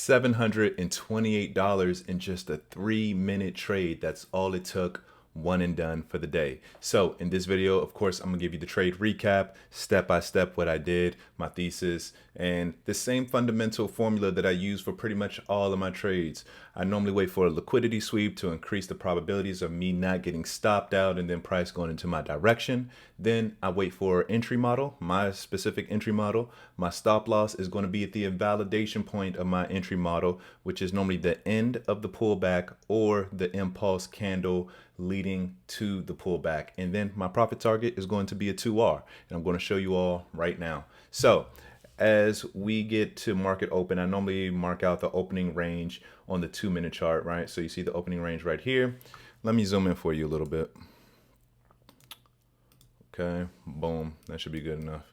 $728 in just a 3-minute trade. That's all it took. One and done for the day. So in this video, of course, I'm gonna give you the trade recap, step by step, what I did, my thesis, and the same fundamental formula that I use for pretty much all of my trades. I normally wait for a liquidity sweep to increase the probabilities of me not getting stopped out and then price going into my direction. Then I wait for entry model, my specific entry model. My stop loss is going to be at the invalidation point of my entry model, which is normally the end of the pullback or the impulse candle leading to the pullback. And then my profit target is going to be a 2R, and I'm going to show you all right now. So as we get to market open, I normally mark out the opening range on the 2-minute chart, right? So you see the opening range right here. Let me zoom in for you a little bit. Okay, boom, that should be good enough.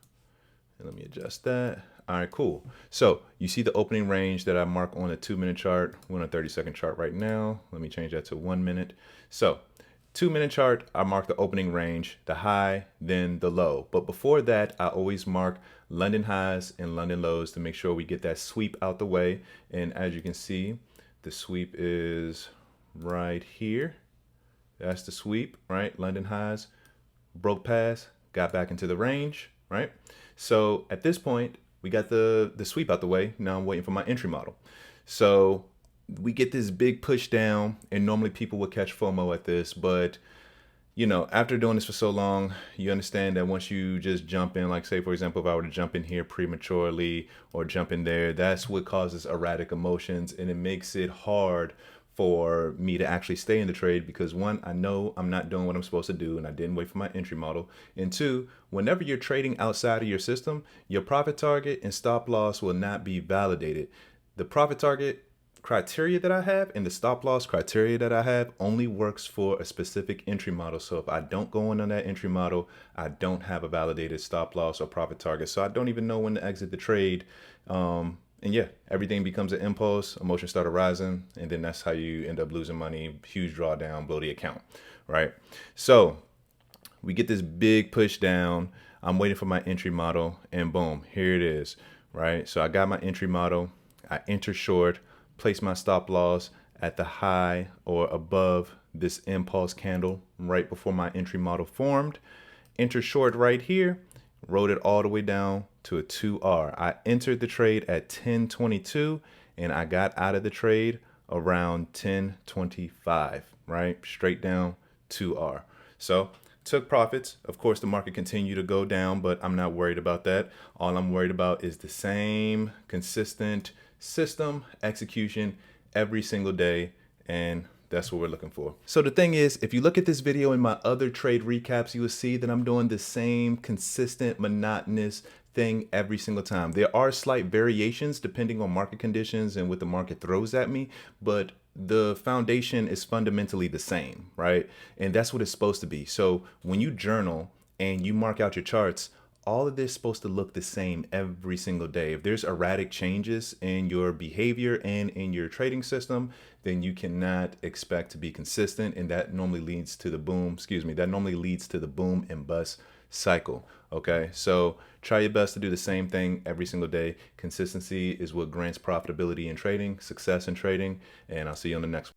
And let me adjust that. All right, cool. So you see the opening range that I mark on a 2-minute chart. We're on a 30-second chart right now. Let me change that to 1 minute. So 2-minute chart, I mark the opening range, the high, then the low. But before that, I always mark London highs and London lows to make sure we get that sweep out the way. And as you can see, the sweep is right here. That's the sweep, right? London highs, broke past, got back into the range, right? So at this point, we got the sweep out the way. Now I'm waiting for my entry model. So we get this big push down, and normally people would catch FOMO at this, but you know, after doing this for so long, you understand that once you just jump in, like say, for example, if I were to jump in here prematurely or jump in there, that's what causes erratic emotions, and it makes it hard for me to actually stay in the trade because one, I know I'm not doing what I'm supposed to do and I didn't wait for my entry model. And two, whenever you're trading outside of your system, your profit target and stop loss will not be validated. The profit target criteria that I have and the stop loss criteria that I have only works for a specific entry model. So if I don't go in on that entry model, I don't have a validated stop loss or profit target. So I don't even know when to exit the trade. And yeah, everything becomes an impulse, emotions started rising, and then that's how you end up losing money, huge drawdown, blow the account, right? So we get this big push down. I'm waiting for my entry model, and boom, here it is, right? So I got my entry model, I enter short, place my stop loss at the high or above this impulse candle right before my entry model formed, enter short right here, rode it all the way down to a 2R. I entered the trade at 10:22 and I got out of the trade around 10:25, right? Straight down 2R. So took profits. Of course, the market continued to go down, but I'm not worried about that. All I'm worried about is the same consistent system execution every single day, and that's what we're looking for. So the thing is, if you look at this video and my other trade recaps, you will see that I'm doing the same consistent, monotonous thing every single time. There are slight variations depending on market conditions and what the market throws at me, but the foundation is fundamentally the same, right? And that's what it's supposed to be. So when you journal and you mark out your charts, all of this is supposed to look the same every single day. If there's erratic changes in your behavior and in your trading system, then you cannot expect to be consistent. And that normally leads to the boom, that normally leads to the boom and bust cycle. Okay, so try your best to do the same thing every single day. Consistency is what grants profitability in trading, success in trading, and I'll see you on the next one.